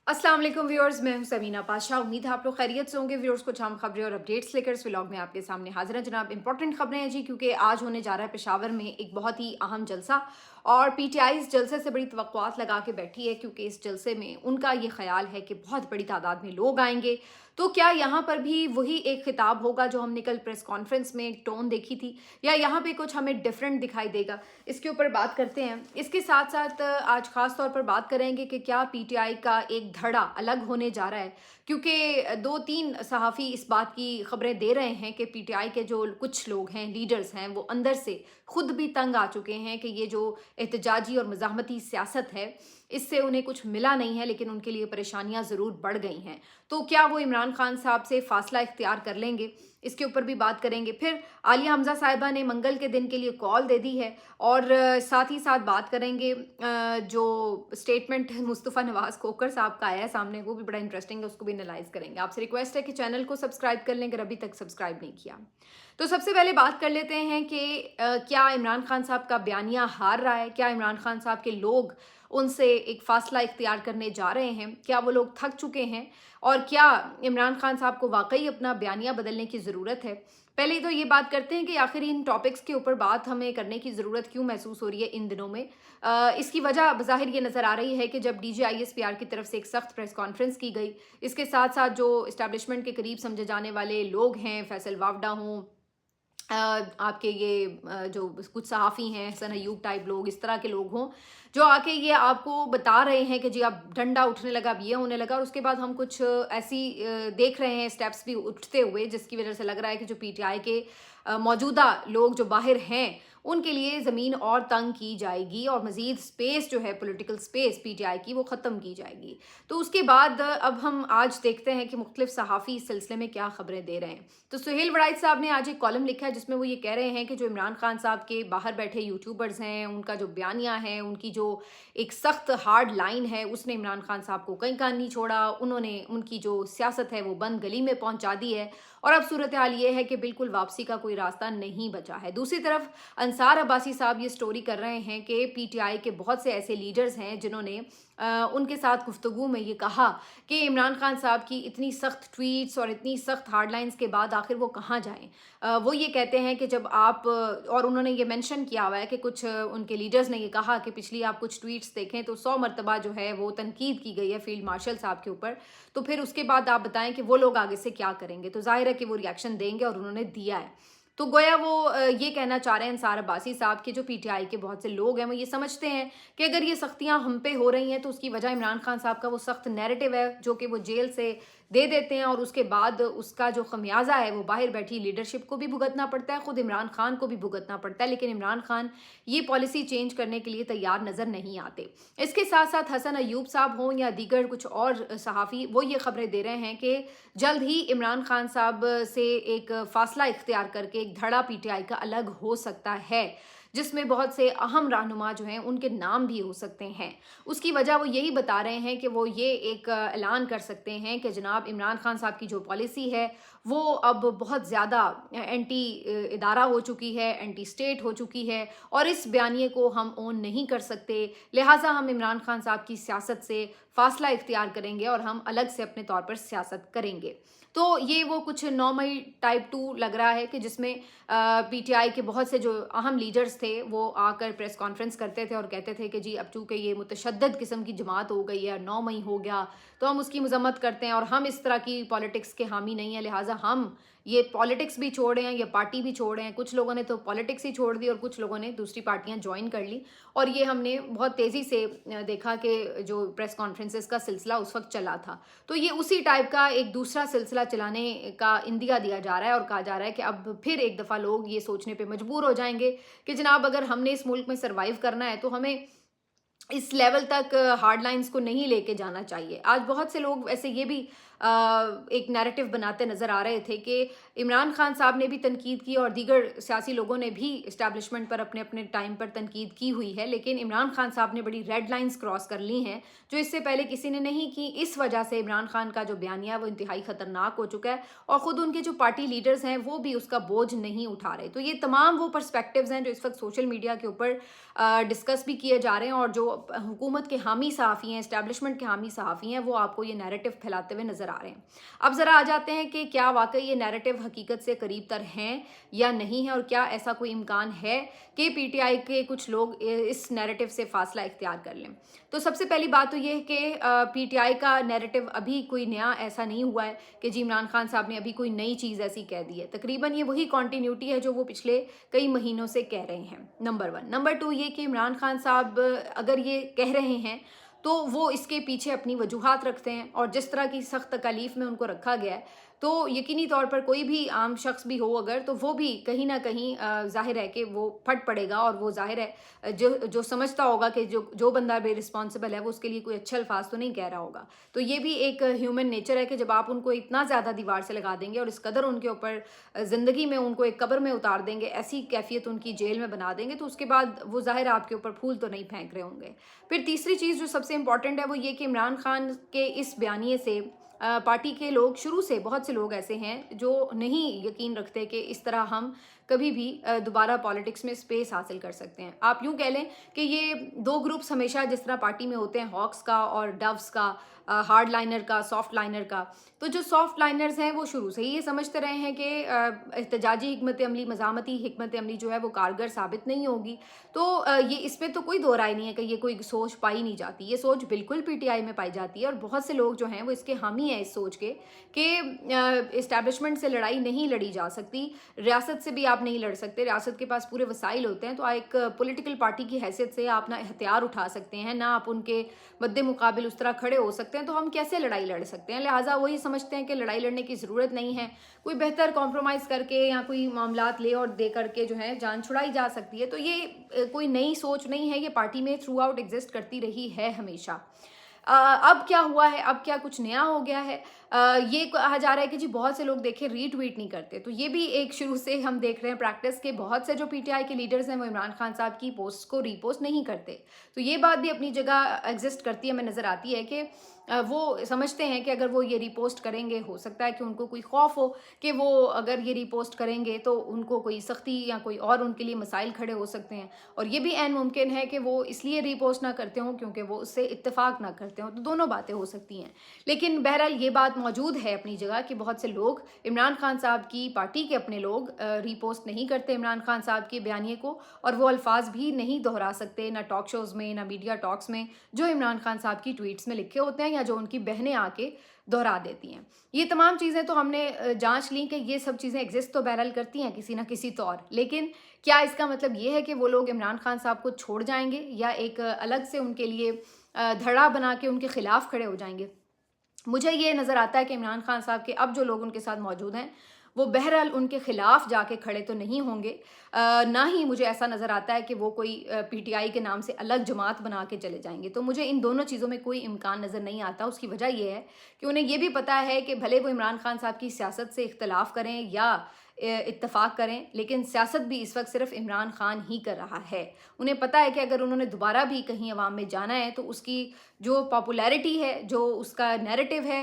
अस्सलाम वालेकुम व्यूअर्स, मैं हूं समीना पाशा। उम्मीद है आप लोग खैरियत से होंगे। व्यूअर्स, कुछ अहम खबरें और अपडेट्स लेकर इस व्लॉग में आपके सामने हाजिर हैं। जनाब, इंपॉर्टेंट खबरें हैं जी, क्योंकि आज होने जा रहा है पेशावर में एक बहुत ही अहम जलसा, और पीटीआई इस जलसे से बड़ी तवक्कुआत लगा के बैठी है, क्योंकि इस जलसे में उनका ये ख्याल है कि बहुत बड़ी तादाद में लोग आएंगे। तो क्या यहाँ पर भी वही एक खिताब होगा जो हमने कल प्रेस कॉन्फ्रेंस में एक टोन देखी थी, या यहाँ पे कुछ हमें डिफरेंट दिखाई देगा? इसके ऊपर बात करते हैं। इसके साथ साथ आज खास तौर पर बात करेंगे कि क्या पीटीआई का एक धड़ा अलग होने जा रहा है, क्योंकि दो तीन सहाफ़ी इस बात की खबरें दे रहे हैं कि पीटीआई के जो कुछ लोग हैं, लीडर्स हैं, वो अंदर से खुद भी तंग आ चुके हैं कि ये जो एहतजाजी और मज़ाहमती सियासत है, इससे उन्हें कुछ मिला नहीं है, लेकिन उनके लिए परेशानियां ज़रूर बढ़ गई हैं। तो क्या वो इमरान खान साहब से फ़ासला इख्तियार कर लेंगे? इसके ऊपर भी बात करेंगे। फिर आलिया हमज़ा साहिबा ने मंगल के दिन के लिए कॉल दे दी है, और साथ ही साथ बात करेंगे जो स्टेटमेंट मुस्तफ़ा नवाज़ खोखर साहब का आया है सामने, वो भी बड़ा इंटरेस्टिंग है, उसको भी एनालाइज करेंगे। आपसे रिक्वेस्ट है कि चैनल को सब्सक्राइब कर लें अगर अभी तक सब्सक्राइब नहीं किया। तो सबसे पहले बात कर लेते हैं कि क्या इमरान खान साहब का बयानिया हार रहा है? क्या इमरान खान साहब के लोग उनसे एक फ़ासला इख्तियार करने जा रहे हैं? क्या वो लोग थक चुके हैं? और क्या इमरान खान साहब को वाकई अपना बयानिया बदलने की ज़रूरत है? पहले तो ये बात करते हैं कि आखिर इन टॉपिक्स के ऊपर बात हमें करने की ज़रूरत क्यों महसूस हो रही है इन दिनों में। इसकी वजह बज़ाहिर ये नज़र आ रही है कि जब DGISPR की तरफ से एक सख्त प्रेस कॉन्फ्रेंस की गई, इसके साथ साथ जो इस्टेब्लिशमेंट के करीब समझे जाने वाले लोग हैं, फैसल वावडा हों, आपके ये जो कुछ सहाफ़ी हैं, हसन अयूब टाइप लोग, इस तरह के लोग हों, जो आके ये आपको बता रहे हैं कि जी अब डंडा उठने लगा, अब ये होने लगा, और उसके बाद हम कुछ ऐसी देख रहे हैं स्टेप्स भी उठते हुए, जिसकी वजह से लग रहा है कि जो पीटीआई के मौजूदा लोग जो बाहर हैं, उनके लिए ज़मीन और तंग की जाएगी, और मज़ीद स्पेस जो है, पॉलिटिकल स्पेस पीटीआई की, वो ख़त्म की जाएगी। तो उसके बाद अब हम आज देखते हैं कि मुख्तलिफ सहाफ़ी इस सिलसिले में क्या खबरें दे रहे हैं। तो सुहेल वड़ाइच साहब ने आज एक कॉलम लिखा है, जिसमें वो ये कह रहे हैं कि जो इमरान खान साहब के बाहर बैठे यूट्यूबर्स हैं, उनका जो बयानिया है, उनकी जो एक सख्त हार्ड लाइन है, उसने इमरान खान साहब को कहीं का नहीं छोड़ा। उन्होंने उनकी जो सियासत है वो बंद गली में पहुंचा दी है, और अब सूरत हाल ये है कि बिल्कुल वापसी का कोई रास्ता नहीं बचा है। दूसरी तरफ अंसार अब्बासी साहब ये स्टोरी कर रहे हैं कि पीटीआई के बहुत से ऐसे लीडर्स हैं जिन्होंने उनके साथ गुफ्तगू में ये कहा कि इमरान खान साहब की इतनी सख्त ट्वीट्स और इतनी सख्त हार्डलाइंस के बाद आखिर वो कहाँ जाएं। वो ये कहते हैं कि जब आप और उन्होंने ये मेंशन किया हुआ है कि कुछ उनके लीडर्स ने ये कहा कि पिछली आप कुछ ट्वीट्स देखें तो 100 मरतबा जो है वो तनकीद की गई है फील्ड मार्शल साहब के ऊपर। तो फिर उसके बाद आप बताएं कि वो लोग आगे से क्या करेंगे। तो जाहिर है कि वो रिएक्शन देंगे, और उन्होंने दिया है। तो गोया वो ये कहना चाह रहे हैं अंसार अब्बासी साहब के जो पीटीआई के बहुत से लोग हैं, वो ये समझते हैं कि अगर ये सख्तियां हम पे हो रही हैं तो उसकी वजह इमरान खान साहब का वो सख्त नैरेटिव है, जो कि वो जेल से दे देते हैं, और उसके बाद उसका जो खमियाजा है वो बाहर बैठी लीडरशिप को भी भुगतना पड़ता है, खुद इमरान खान को भी भुगतना पड़ता है। लेकिन इमरान खान ये पॉलिसी चेंज करने के लिए तैयार नजर नहीं आते। इसके साथ साथ हसन अयूब साहब हों या दीगर कुछ और सहाफ़ी, वो ये खबरें दे रहे हैं कि जल्द ही इमरान खान साहब से एक फ़ासला इख्तियार करके एक धड़ा पीटीआई का अलग हो सकता है, जिसमें बहुत से अहम रहनुमा जो हैं उनके नाम भी हो सकते हैं। उसकी वजह वो यही बता रहे हैं कि वो ये एक ऐलान कर सकते हैं कि जनाब इमरान खान साहब की जो पॉलिसी है वो अब बहुत ज़्यादा एंटी इदारा हो चुकी है, एंटी स्टेट हो चुकी है, और इस बयानिए को हम ओन नहीं कर सकते। लिहाजा हम इमरान खान साहब की सियासत से फ़ासला इख्तियार करेंगे और हम अलग से अपने तौर पर सियासत करेंगे। तो ये वो कुछ 9 मई टाइप 2 लग रहा है कि जिसमें पीटीआई के बहुत से जो अहम लीडर्स थे वो आकर प्रेस कॉन्फ्रेंस करते थे और कहते थे कि जी अब चूँकि ये मुतशद्दद किस्म की जमात हो गई है, 9 मई हो गया, तो हम उसकी मजम्मत करते हैं, और हम इस तरह की पॉलिटिक्स के हामी नहीं है, लिहाजा हम ये पॉलिटिक्स भी छोड़े हैं, ये पार्टी भी छोड़े हैं। कुछ लोगों ने तो पॉलिटिक्स ही छोड़ दी और कुछ लोगों ने दूसरी पार्टियां ज्वाइन कर ली, और ये हमने बहुत तेज़ी से देखा कि जो प्रेस कॉन्फ्रेंसेस का सिलसिला उस वक्त चला था। तो ये उसी टाइप का एक दूसरा सिलसिला चलाने का इंदिया दिया जा रहा है, और कहा जा रहा है कि अब फिर एक दफ़ा लोग ये सोचने पे मजबूर हो जाएंगे कि जनाब अगर हमने इस मुल्क में सर्वाइव करना है तो हमें इस लेवल तक हार्ड लाइंस को नहीं लेके जाना चाहिए। आज बहुत से लोग ऐसे ये भी एक नैरेटिव बनाते नज़र आ रहे थे कि इमरान खान साहब ने भी तनकीद की और दीगर सियासी लोगों ने भी इस्टेब्लिशमेंट पर अपने अपने टाइम पर तनकीद की हुई है, लेकिन इमरान खान साहब ने बड़ी रेड लाइंस क्रॉस कर ली हैं जो इससे पहले किसी ने नहीं की। इस वजह से इमरान खान का जो बयानिया है वो इंतहाई ख़तरनाक हो चुका है, और ख़ुद उनके जो पार्टी लीडर्स हैं वो भी उसका बोझ नहीं उठा रहे। तो ये तमाम वो पर्सपेक्टिव्स हैं जो इस वक्त सोशल मीडिया के ऊपर डिस्कस भी किए जा रहे हैं, और जो हुकूमत के हामी सहाफ़ी हैं, इस्टेब्लिशमेंट के हामी सहाफ़ी हैं, वो आपको ये नैरेटिव फैलाते हुए नज़र आ रहे हैं। अब ज़रा आ जाते हैं कि क्या वाकई ये नैरेटिव हकीकत से करीब तर हैं या नहीं है, और क्या ऐसा कोई इम्कान है कि PTI के कुछ लोग इस नैरेटिव से फासला इख्तियार कर लें। तो सबसे पहली बात तो ये है कि PTI का नैरेटिव अभी कोई नया ऐसा नहीं हुआ है कि जी इमरान खान साहब ने अभी कोई नई चीज़ ऐसी कह दी है। तकरीबन ये वही कॉन्टीन्यूटी है जो वो पिछले कई महीनों से कह रहे हैं, नंबर 1। नंबर 2 ये कि इमरान खान साहब अगर ये कह रहे हैं तो वो इसके पीछे अपनी वजूहात रखते हैं, और जिस तरह की सख्त तकालीफ में उनको रखा गया है तो यकीनी तौर पर कोई भी आम शख्स भी हो अगर, तो वो भी कहीं ना कहीं जाहिर है कि वो फट पड़ेगा, और वो जाहिर है जो समझता होगा कि जो बंदा बे रिस्पॉन्सिबल है वो उसके लिए कोई अच्छे अल्फाज तो नहीं कह रहा होगा। तो ये भी एक ह्यूमन नेचर है कि जब आप उनको इतना ज़्यादा दीवार से लगा देंगे और इस कदर उनके ऊपर ज़िंदगी में उनको एक कब्र में उतार देंगे, ऐसी कैफियत उनकी जेल में बना देंगे, तो उसके बाद वो जाहिर आपके ऊपर फूल तो नहीं फेंक रहे होंगे। फिर तीसरी चीज़ जो सबसे इंपॉर्टेंट है वो ये कि इमरान खान के इस बयानिए से पार्टी के लोग, शुरू से बहुत से लोग ऐसे हैं जो नहीं यकीन रखते कि इस तरह हम कभी भी दोबारा पॉलिटिक्स में स्पेस हासिल कर सकते हैं। आप यूँ कह लें कि ये दो ग्रुप्स हमेशा जिस तरह पार्टी में होते हैं, हॉक्स का और डव्स का, हार्ड लाइनर का, सॉफ्ट लाइनर का। तो जो सॉफ्ट लाइनर्स हैं वो शुरू से ही ये समझते रहे हैं कि एहतजाजी हिकमत अमली, मज़ामती हिकमत अमली जो है वो कारगर साबित नहीं होगी। तो ये इसमें तो कोई दो राय नहीं है कि ये कोई सोच पाई नहीं जाती, ये सोच बिल्कुल PTI में पाई जाती है, और बहुत से लोग जो हैं वो इसके हामी हैं इस सोच के कि इस्टेब्लिशमेंट से लड़ाई नहीं लड़ी जा सकती, रियासत से भी आप नहीं लड़ सकते, रियासत के पास पूरे वसाइल होते हैं, तो एक पॉलिटिकल पार्टी की हैसियत से आप ना हथियार उठा सकते हैं, ना आप उनके मद्दे मुकाबिल उस तरह खड़े हो सकते हैं, तो हम कैसे लड़ाई लड़ सकते हैं। लिहाजा वही समझते हैं कि लड़ाई लड़ने की ज़रूरत नहीं है, कोई बेहतर कॉम्प्रोमाइज़ करके या कोई मामलात ले और दे करके जो है जान छुड़ाई जा सकती है। तो ये कोई नई सोच नहीं है, ये पार्टी में थ्रू आउट एग्जिस्ट करती रही है हमेशा। अब क्या हुआ है, अब क्या कुछ नया हो गया है, ये कहा जा रहा है कि जी बहुत से लोग देखें रीट्वीट नहीं करते। तो ये भी एक शुरू से हम देख रहे हैं प्रैक्टिस के, बहुत से जो PTI के लीडर्स हैं वो इमरान खान साहब की पोस्ट को रीपोस्ट नहीं करते। तो ये बात भी अपनी जगह एग्जिस्ट करती है, हमें नज़र आती है कि वो समझते हैं कि अगर वो ये रीपोस्ट करेंगे, हो सकता है कि उनको कोई खौफ हो कि वो अगर ये रीपोस्ट करेंगे तो उनको कोई सख्ती या कोई और उनके लिए मसाइल खड़े हो सकते हैं, और ये भी ऐन मुमकिन है कि वो इसलिए रीपोस्ट ना करते हों क्योंकि वो उससे इत्तेफाक ना करते हों। तो दोनों बातें हो सकती हैं, लेकिन बहरहाल ये बात मौजूद है अपनी जगह कि बहुत से लोग, इमरान खान साहब की पार्टी के अपने लोग, रीपोस्ट नहीं करते इमरान खान साहब के बयानिए को, और वो अल्फाज भी नहीं दोहरा सकते ना टॉक शोज़ में, ना मीडिया टॉक्स में, जो इमरान खान साहब की ट्वीट्स में लिखे होते हैं या जो उनकी बहनें आके दोहरा देती हैं। ये तमाम चीज़ें तो हमने जांच ली कि ये सब चीज़ें एग्जिस्ट तो बहरहाल करती हैं किसी ना किसी तौर, लेकिन क्या इसका मतलब ये है कि वो लोग इमरान खान साहब को छोड़ जाएंगे या एक अलग से उनके लिए धड़ा बना के उनके खिलाफ खड़े हो जाएंगे? मुझे ये नज़र आता है कि इमरान खान साहब के अब जो लोग उनके साथ मौजूद हैं वो बहरहाल उनके खिलाफ जाके खड़े तो नहीं होंगे, ना ही मुझे ऐसा नज़र आता है कि वो कोई PTI के नाम से अलग जमात बना के चले जाएंगे। तो मुझे इन दोनों चीज़ों में कोई इम्कान नज़र नहीं आता। उसकी वजह ये है कि उन्हें ये भी पता है कि भले वो इमरान खान साहब की सियासत से इख्तलाफ करें या इत्तफाक करें, लेकिन सियासत भी इस वक्त सिर्फ इमरान खान ही कर रहा है। उन्हें पता है कि अगर उन्होंने दोबारा भी कहीं अवाम में जाना है तो उसकी जो पॉपुलैरिटी है, जो उसका नैरेटिव है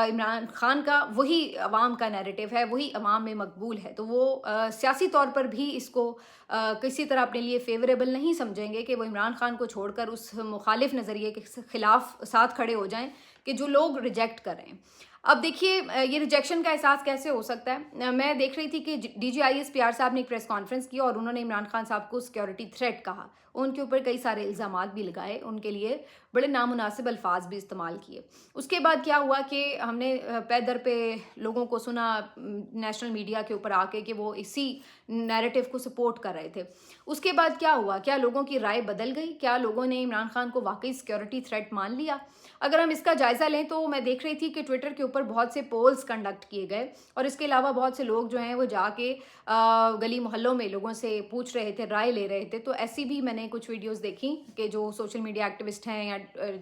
इमरान खान का, वही अवाम का नैरेटिव है, वही अवाम में मकबूल है। तो वो सियासी तौर पर भी इसको किसी तरह अपने लिए फेवरेबल नहीं समझेंगे कि वो इमरान खान को छोड़कर उस मुखालिफ नज़रिए के खिलाफ साथ खड़े हो जाएं कि जो लोग रिजेक्ट कर रहे हैं। अब देखिए ये रिजेक्शन का एहसास कैसे हो सकता है। मैं देख रही थी कि DGISPR साहब ने एक प्रेस कॉन्फ्रेंस की और उन्होंने इमरान खान साहब को सिक्योरिटी थ्रेट कहा, उनके ऊपर कई सारे इल्ज़ामात भी लगाए, उनके लिए बड़े नामुनासिब अल्फाज भी इस्तेमाल किए। उसके बाद क्या हुआ कि हमने पे दर पे लोगों को सुना नेशनल मीडिया के ऊपर आके कि वो इसी नैरेटिव को सपोर्ट कर रहे थे। उसके बाद क्या हुआ, क्या लोगों की राय बदल गई, क्या लोगों ने इमरान खान को वाकई सिक्योरिटी थ्रेट मान लिया? अगर हम इसका जायज़ा लें तो मैं देख रही थी कि ट्विटर के ऊपर बहुत से पोल्स कंडक्ट किए गए, और इसके अलावा बहुत से लोग जो हैं वो जाके गली मोहल्लों में लोगों से पूछ रहे थे, राय ले रहे थे। तो ऐसी भी मैंने कुछ वीडियोस देखी कि जो सोशल मीडिया एक्टिविस्ट हैं या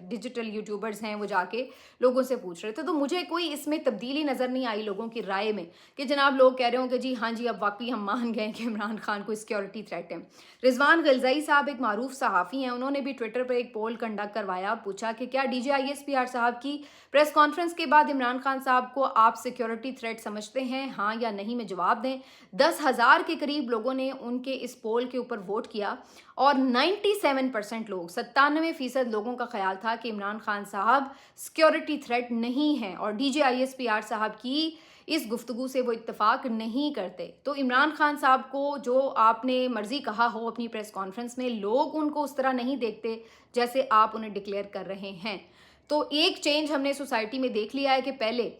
डिजिटल यूट्यूबर्स हैं वो जाके लोगों से पूछ रहे थे। तो मुझे कोई इसमें तब्दीली नज़र नहीं आई लोगों की राय में कि जनाब लोग कह रहे हो कि जी हाँ जी अब वाकई हम मान गए कि इमरान खान को सिक्योरिटी थ्रेट है। रिजवान गलज़ई साहब एक मारूफ सहाफ़ी हैं, उन्होंने भी ट्विटर पर एक पोल कंडक्ट करवाया और पूछा कि क्या DGISPR साहब की प्रेस कॉन्फ्रेंस के बाद इमरान खान साहब को आप सिक्योरिटी थ्रेट समझते हैं, हाँ या नहीं में जवाब दें। 10,000 के करीब लोगों ने उनके इस पोल के ऊपर वोट किया और 97% लोग, 97% लोगों का ख्याल था कि इमरान खान साहब सिक्योरिटी थ्रेट नहीं हैं और DGISPR साहब की इस गुफ्तगू से वो इत्तेफाक नहीं करते। तो इमरान खान साहब को जो आपने मर्जी कहा हो अपनी प्रेस कॉन्फ्रेंस में, लोग उनको उस तरह नहीं देखते जैसे आप उन्हें डिक्लेयर कर रहे हैं। तो एक चेंज हमने सोसाइटी में देख लिया है कि पहले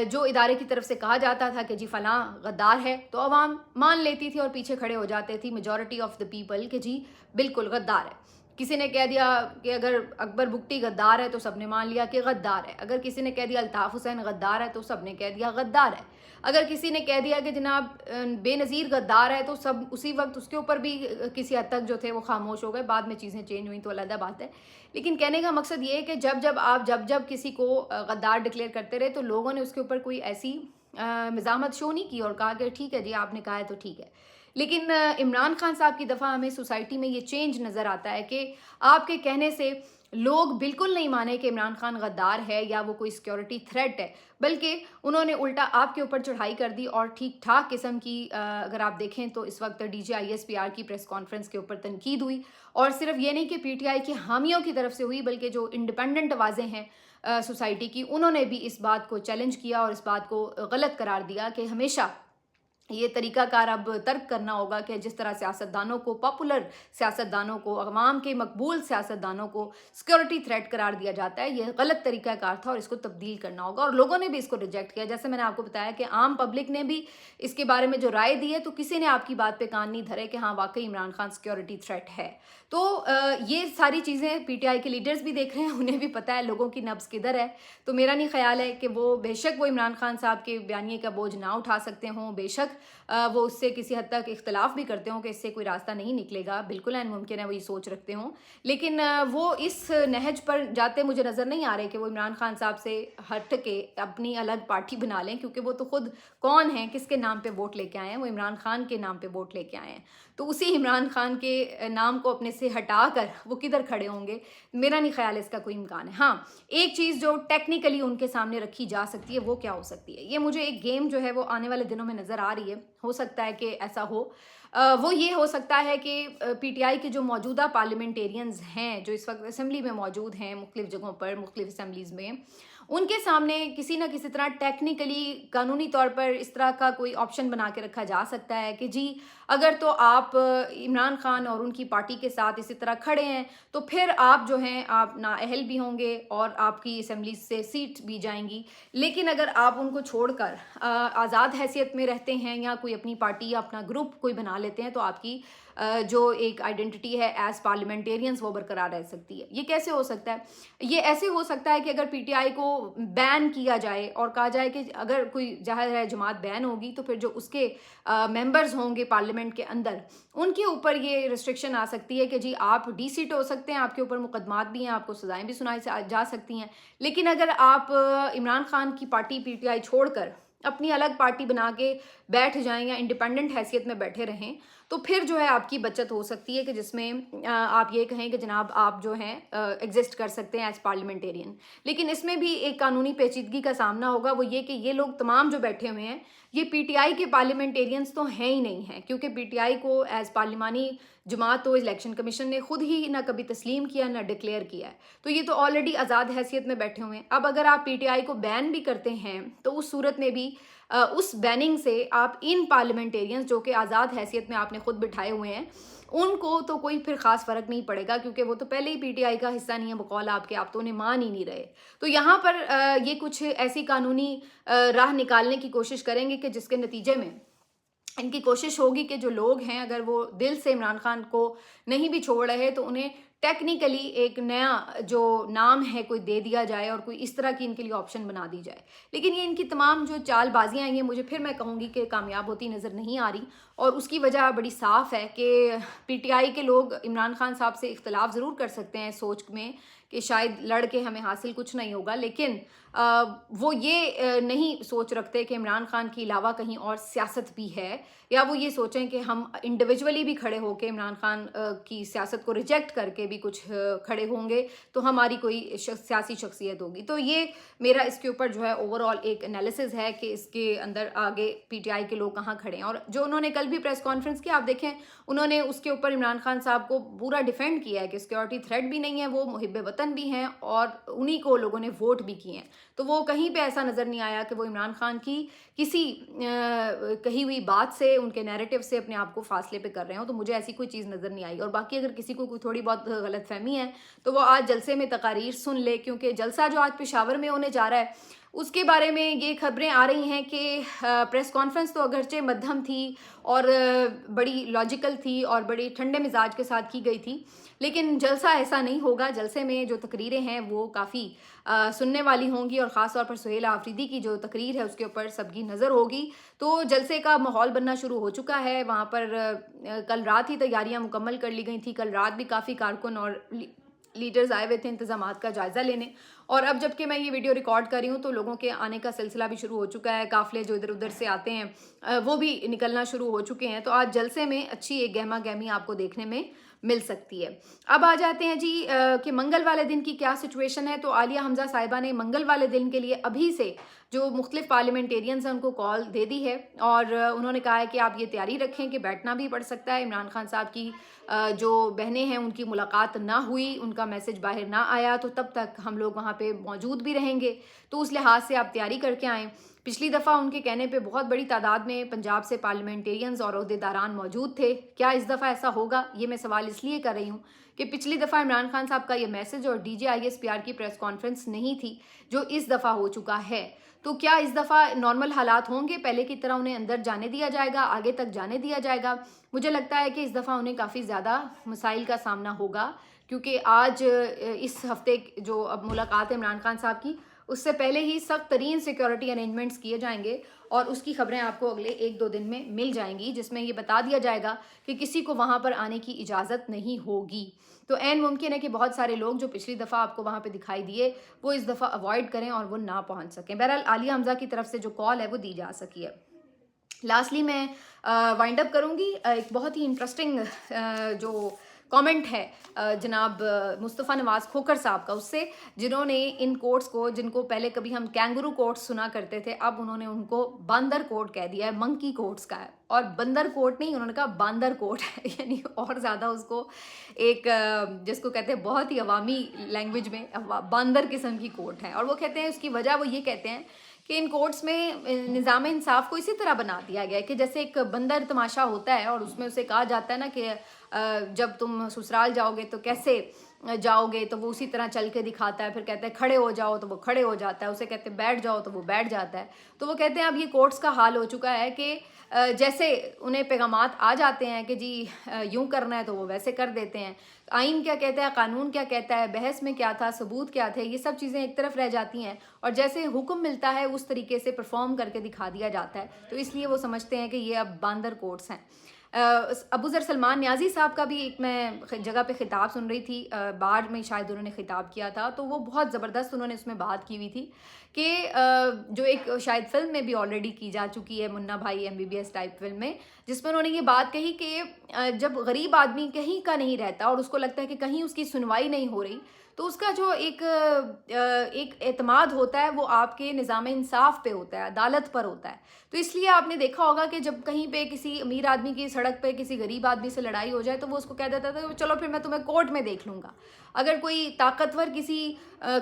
जो इदारे की तरफ से कहा जाता था कि जी फलां गद्दार है, तो अवाम मान लेती थी और पीछे खड़े हो जाते थी, मेजॉरिटी ऑफ द पीपल, कि जी बिल्कुल गद्दार है। किसी ने कह दिया कि अगर अकबर बुगटी गद्दार है तो सबने मान लिया कि गद्दार है। अगर किसी ने कह दिया अल्ताफ़ हुसैन गद्दार है तो सबने कह दिया गद्दार है। अगर किसी ने कह दिया कि जनाब बेनज़ीर गद्दार है तो सब उसी वक्त उसके ऊपर भी किसी हद तक जो थे वो खामोश हो गए। बाद में चीज़ें चेंज हुई तो अलग बात है। लेकिन कहने का मकसद ये है कि जब किसी को गद्दार डिक्लेयर करते रहे तो लोगों ने उसके ऊपर कोई ऐसी मज़ाहमत शो नहीं की और कहा कि ठीक है जी आपने कहा है तो ठीक है। लेकिन इमरान खान साहब की दफ़ा हमें सोसाइटी में ये चेंज नज़र आता है कि आपके कहने से लोग बिल्कुल नहीं माने कि इमरान खान गद्दार है या वो कोई सिक्योरिटी थ्रेट है, बल्कि उन्होंने उल्टा आपके ऊपर चढ़ाई कर दी। और ठीक ठाक किस्म की अगर आप देखें तो इस वक्त DGISPR की प्रेस कॉन्फ्रेंस के ऊपर तनकीद हुई, और सिर्फ ये नहीं कि PTI की हामियों की तरफ से हुई, बल्कि जो इंडिपेंडेंट आवाज़ें हैं सोसाइटी की, उन्होंने भी इस बात को चैलेंज किया और इस बात को गलत करार दिया कि हमेशा ये तरीकाकार अब तर्क करना होगा कि जिस तरह सियासतदानों को, पॉपुलर सियासतदानों को, अवाम के मकबूल सियासतदानों को सिक्योरिटी थ्रेट करार दिया जाता है, ये गलत तरीकाकार था और इसको तब्दील करना होगा। और लोगों ने भी इसको रिजेक्ट किया। जैसे मैंने आपको बताया कि आम पब्लिक ने भी इसके बारे में जो राय दी है, तो किसी ने आपकी बात पे कान नहीं धरे कि हाँ वाकई इमरान खान सिक्योरिटी थ्रेट है। तो ये सारी चीज़ें PTI के लीडर्स भी देख रहे हैं, उन्हें भी पता है लोगों की नब्ज़ किधर है। तो मेरा नहीं ख्याल है कि वो बेशक वो इमरान खान साहब के बयानिए का बोझ ना उठा सकते हों, बेशक वो उससे किसी हद तक इख्तलाफ भी करते हों कि इससे कोई रास्ता नहीं निकलेगा, बिल्कुल मुमकिन है वो ये सोच रखते हों, लेकिन वो इस नहज पर जाते मुझे नज़र नहीं आ रहे कि वो इमरान खान साहब से हट के अपनी अलग पार्टी बना लें, क्योंकि वो तो खुद कौन है, किसके नाम पे वोट लेके आए हैं? वो इमरान खान के नाम पे वोट लेके आए हैं। तो उसी इमरान खान के नाम को अपने से हटा कर वो किधर खड़े होंगे? मेरा नहीं ख्याल इसका कोई इम्कान है। हाँ, एक चीज़ जो टेक्निकली उनके सामने रखी जा सकती है वो क्या हो सकती है? ये मुझे एक गेम जो है वो आने वाले दिनों में नज़र आ रही है, हो सकता है कि ऐसा हो। वो ये हो सकता है कि PTI के जो मौजूदा पार्लियामेंटेरियंस हैं, जो इस वक्त असम्बली में मौजूद हैं, मुख्तलिफ जगहों पर, मुख्तलिफ असम्बलीज़ में, उनके सामने किसी ना किसी तरह टेक्निकली, कानूनी तौर पर इस तरह का कोई ऑप्शन बना के रखा जा सकता है कि जी अगर तो आप इमरान खान और उनकी पार्टी के साथ इसी तरह खड़े हैं तो फिर आप जो हैं आप नाअहल भी होंगे और आपकी असम्बली से सीट भी जाएंगी। लेकिन अगर आप उनको छोड़कर आज़ाद हैसियत में रहते हैं या कोई अपनी पार्टी या अपना ग्रुप कोई बना लेते हैं तो आपकी जो एक आइडेंटिटी है एज पार्लियामेंटेरियंस वो बरकरार रह सकती है। ये कैसे हो सकता है? ये ऐसे हो सकता है कि अगर PTI को बैन किया जाए और कहा जाए कि अगर कोई जाहिर है जमात बैन होगी तो फिर जो उसके मेंबर्स होंगे पार्लियामेंट के अंदर, उनके ऊपर ये रिस्ट्रिक्शन आ सकती है कि जी आप डीसीट हो सकते हैं, आपके ऊपर मुकदमात भी हैं, आपको सजाएं भी सुनाई जा सकती हैं। लेकिन अगर आप इमरान खान की पार्टी PTI छोड़कर अपनी अलग पार्टी बना के बैठ जाएं या इंडिपेंडेंट हैसियत में बैठे रहें तो फिर जो है आपकी बचत हो सकती है कि जिसमें आप ये कहें कि जनाब आप जो हैं एग्जिस्ट कर सकते हैं एज पार्लियामेंटेरियन। लेकिन इसमें भी एक कानूनी पेचीदगी का सामना होगा, वो ये कि ये लोग तमाम जो बैठे हुए हैं ये PTI के पार्लियामेंटेरियंस तो हैं ही नहीं हैं, क्योंकि PTI को एज पार्लिमानी जमात तो इलेक्शन कमीशन ने खुद ही ना कभी तस्लीम किया ना डिक्लेयर किया है। तो ये तो ऑलरेडी आज़ाद हैसियत में बैठे हुए हैं। अब अगर आप PTI को बैन भी करते हैं तो उस सूरत में भी उस बैनिंग से आप इन पार्लियामेंटेरियंस जो कि आज़ाद हैसियत में आपने खुद बिठाए हुए हैं उनको तो कोई फिर ख़ास फ़र्क नहीं पड़ेगा, क्योंकि वो तो पहले ही PTI का हिस्सा नहीं है बकौल आपके, आप तो उन्हें मान ही नहीं रहे। तो यहाँ पर ये कुछ ऐसी कानूनी राह निकालने की कोशिश करेंगे कि जिसके नतीजे में इनकी कोशिश होगी कि जो लोग हैं अगर वो दिल से इमरान खान को नहीं भी छोड़ रहे तो उन्हें टेक्निकली एक नया जो नाम है कोई दे दिया जाए और कोई इस तरह की इनके लिए ऑप्शन बना दी जाए। लेकिन ये इनकी तमाम जो चालबाजियाँ हैं ये मुझे फिर मैं कहूँगी कि कामयाब होती नज़र नहीं आ रही। اور اس کی وجہ بڑی صاف ہے کہ پی ٹی آئی کے لوگ عمران خان صاحب سے اختلاف ضرور کر سکتے ہیں سوچ میں کہ شاید لڑ کے ہمیں حاصل کچھ نہیں ہوگا، لیکن وہ یہ نہیں سوچ رکھتے کہ عمران خان کے علاوہ کہیں اور سیاست بھی ہے، یا وہ یہ سوچیں کہ ہم انڈیویجولی بھی کھڑے ہو کے عمران خان کی سیاست کو ریجیکٹ کر کے بھی کچھ کھڑے ہوں گے تو ہماری کوئی سیاسی شخصیت ہوگی۔ تو یہ میرا اس کے اوپر جو ہے اوور آل ایک انالیسز ہے کہ اس کے اندر آگے پی ٹی آئی کے لوگ کہاں کھڑے ہیں۔ اور جو انہوں نے کل بھی پریس کانفرنس کی، آپ دیکھیں انہوں نے اس کے اوپر عمران خان صاحب کو پورا ڈیفینڈ کیا ہے کہ سیکورٹی تھریٹ بھی نہیں ہے، وہ محب وطن بھی ہیں اور انہی کو لوگوں نے ووٹ بھی کیے ہیں۔ تو وہ کہیں پہ ایسا نظر نہیں آیا کہ وہ عمران خان کی کسی کہی ہوئی بات سے، ان کے نیریٹو سے اپنے آپ کو فاصلے پہ کر رہے ہوں، تو مجھے ایسی کوئی چیز نظر نہیں آئی۔ اور باقی اگر کسی کو کوئی تھوڑی بہت غلط فہمی ہے تو وہ آج جلسے میں تقاریر سن لے، کیونکہ جلسہ جو آج پشاور میں ہونے جا رہا ہے اس کے بارے میں یہ خبریں آ رہی ہیں کہ پریس کانفرنس تو اگرچہ مدھم تھی اور بڑی لاجیکل تھی اور بڑی ٹھنڈے مزاج کے ساتھ کی گئی تھی، لیکن جلسہ ایسا نہیں ہوگا۔ جلسے میں جو تقریریں ہیں وہ کافی سننے والی ہوں گی، اور خاص طور پر سہیل آفریدی کی جو تقریر ہے اس کے اوپر سب کی نظر ہوگی۔ تو جلسے کا ماحول بننا شروع ہو چکا ہے وہاں پر۔ کل رات ہی تیاریاں مکمل کر لی گئی تھی، کل رات بھی کافی کارکن اور لیڈرز آئے ہوئے تھے انتظامات کا جائزہ لینے، اور اب جب کہ میں یہ ویڈیو ریکارڈ کر رہی ہوں تو لوگوں کے آنے کا سلسلہ بھی شروع ہو چکا ہے، قافلے جو ادھر ادھر سے آتے ہیں وہ بھی نکلنا شروع ہو چکے ہیں۔ تو آج جلسے میں اچھی ایک گہما گہمی آپ کو دیکھنے میں مل سکتی ہے۔ اب آ جاتے ہیں جی کہ منگل والے دن کی کیا سچویشن ہے۔ تو عالیہ حمزہ صاحبہ نے منگل والے دن کے لیے ابھی سے جو مختلف پارلیمنٹیرینز ہیں ان کو کال دے دی ہے، اور انہوں نے کہا ہے کہ آپ یہ تیاری رکھیں کہ بیٹھنا بھی پڑ سکتا ہے۔ عمران خان صاحب کی جو بہنیں ہیں ان کی ملاقات نہ ہوئی، ان کا میسج باہر نہ آیا، تو تب تک ہم لوگ وہاں پہ موجود بھی رہیں گے، تو اس لحاظ سے آپ تیاری کر کے آئیں۔ پچھلی دفعہ ان کے کہنے پہ بہت بڑی تعداد میں پنجاب سے پارلیمنٹیرینز اور عہدیداران موجود تھے، کیا اس دفعہ ایسا ہوگا؟ یہ میں سوال اس لیے کر رہی ہوں کہ پچھلی دفعہ عمران خان صاحب کا یہ میسج اور D J I S P R کی پریس کانفرنس نہیں تھی جو اس دفعہ ہو چکا ہے۔ تو کیا اس دفعہ نارمل حالات ہوں گے، پہلے کی طرح انہیں اندر جانے دیا جائے گا، آگے تک جانے دیا جائے گا؟ مجھے لگتا ہے کہ اس دفعہ انہیں کافی زیادہ مسائل کا سامنا ہوگا، کیونکہ آج اس ہفتے جو اب ملاقات ہے عمران خان صاحب کی، اس سے پہلے ہی سخت ترین سیکیورٹی ارینجمنٹس کیے جائیں گے، اور اس کی خبریں آپ کو اگلے 1-2 دن میں مل جائیں گی، جس میں یہ بتا دیا جائے گا کہ کسی کو وہاں پر آنے کی اجازت نہیں ہوگی۔ تو عین ممکن ہے کہ بہت سارے لوگ جو پچھلی دفعہ آپ کو وہاں پہ دکھائی دیے وہ اس دفعہ اوائڈ کریں اور وہ نہ پہنچ سکیں۔ بہرحال عالیہ حمزہ کی طرف سے جو کال ہے وہ دی جا سکی ہے۔ لاسٹلی میں وائنڈ اپ کروں گی ایک بہت ہی انٹرسٹنگ جو کامنٹ ہے جناب مصطفیٰ نواز کھوکھر صاحب کا، اس سے جنہوں نے ان کوٹس کو، جن کو پہلے کبھی ہم کینگرو کوٹس سنا کرتے تھے، اب انہوں نے ان کو باندر کوٹ کہہ دیا ہے، منکی کوٹس کا ہے، اور بندر کوٹ نہیں، انہوں نے کہا باندر کوٹ ہے، یعنی اور زیادہ اس کو ایک جس کو کہتے ہیں بہت ہی عوامی لینگویج میں باندر قسم کی کوٹ ہے۔ اور وہ کہتے ہیں اس کی وجہ وہ یہ کہتے ہیں کہ ان کورٹس میں نظام انصاف کو اسی طرح بنا دیا گیا ہے کہ جیسے ایک بندر تماشا ہوتا ہے، اور اس میں اسے کہا جاتا ہے نا کہ جب تم سسرال جاؤ گے تو کیسے جاؤ گے، تو وہ اسی طرح چل کے دکھاتا ہے، پھر کہتے ہیں کھڑے ہو جاؤ تو وہ کھڑے ہو جاتا ہے، اسے کہتے ہیں بیٹھ جاؤ تو وہ بیٹھ جاتا ہے۔ تو وہ کہتے ہیں اب یہ کورٹس کا حال ہو چکا ہے کہ جیسے انہیں پیغامات آ جاتے ہیں کہ جی یوں کرنا ہے تو وہ ویسے کر دیتے ہیں، آئین کیا کہتا ہے، قانون کیا کہتا ہے، بحث میں کیا تھا، ثبوت کیا تھے، یہ سب چیزیں ایک طرف رہ جاتی ہیں، اور جیسے حکم ملتا ہے اس طریقے سے پرفارم کر کے دکھا دیا جاتا ہے، تو اس لیے وہ سمجھتے ہیں کہ یہ اب باندر کورٹس ہیں۔ ابو ذر سلمان نیازی صاحب کا بھی ایک میں جگہ پہ خطاب سن رہی تھی، بار میں شاید انہوں نے خطاب کیا تھا، تو وہ بہت زبردست انہوں نے اس میں بات کی ہوئی تھی کہ جو ایک شاید فلم میں بھی آلریڈی کی جا چکی ہے، منا بھائی MBBS ٹائپ فلم میں، جس میں انہوں نے یہ بات کہی کہ جب غریب آدمی کہیں کا نہیں رہتا اور اس کو لگتا ہے کہ کہیں اس کی سنوائی نہیں ہو رہی، تو اس کا جو ایک اعتماد ہوتا ہے وہ آپ کے نظام انصاف پہ ہوتا ہے، عدالت پر ہوتا ہے۔ تو اس لیے آپ نے دیکھا ہوگا کہ جب کہیں پہ کسی امیر آدمی کی سڑک پہ کسی غریب آدمی سے لڑائی ہو جائے تو وہ اس کو کہہ دیتا تھا چلو پھر میں تمہیں کورٹ میں دیکھ لوں گا۔ اگر کوئی طاقتور کسی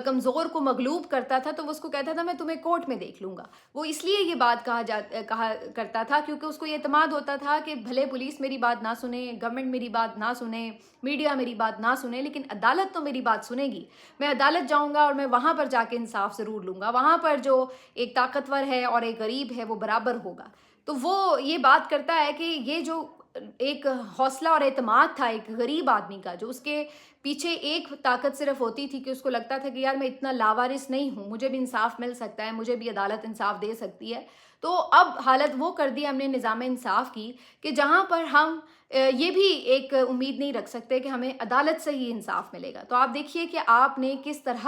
کمزور کو مغلوب کرتا تھا تو وہ اس کو کہتا تھا میں تمہیں کورٹ میں دیکھ لوں گا۔ وہ اس لیے یہ بات کہا کرتا تھا کیونکہ اس کو یہ اعتماد ہوتا تھا کہ بھلے پولیس میری بات نہ سنے، گورنمنٹ میری بات نہ سنے، میڈیا میری بات نہ سنے، لیکن عدالت تو میری بات سنے گی۔ میں عدالت جاؤں گا اور میں وہاں پر جا کے انصاف ضرور لوں گا، وہاں پر جو ایک طاقتور ہے اور ایک غریب ہے وہ برابر ہوگا۔ تو وہ یہ بات کرتا ہے کہ یہ جو ایک حوصلہ اور اعتماد تھا ایک غریب آدمی کا، جو اس کے پیچھے ایک طاقت صرف ہوتی تھی کہ اس کو لگتا تھا کہ یار میں اتنا لاوارث نہیں ہوں، مجھے بھی انصاف مل سکتا ہے، مجھے بھی عدالت انصاف دے سکتی ہے۔ تو اب حالت وہ کر دی ہم نے نظام انصاف کی کہ جہاں پر ہم یہ بھی ایک امید نہیں رکھ سکتے کہ ہمیں عدالت سے ہی انصاف ملے گا۔ تو آپ دیکھیے کہ آپ نے کس طرح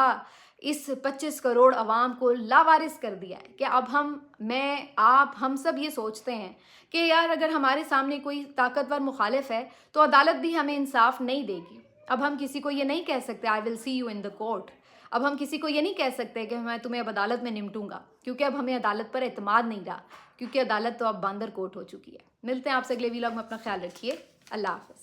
اس 25 کروڑ عوام کو لاوارث کر دیا ہے کہ اب ہم سب یہ سوچتے ہیں کہ یار اگر ہمارے سامنے کوئی طاقتور مخالف ہے تو عدالت بھی ہمیں انصاف نہیں دے گی۔ اب ہم کسی کو یہ نہیں کہہ سکتے I will see you in the court۔ اب ہم کسی کو یہ نہیں کہہ سکتے کہ میں تمہیں اب عدالت میں نمٹوں گا، کیونکہ اب ہمیں عدالت پر اعتماد نہیں رہا، کیونکہ عدالت تو اب باندر کوٹ ہو چکی ہے۔ ملتے ہیں آپ سے اگلے ویلاگ میں، اپنا خیال رکھیے، اللہ حافظ۔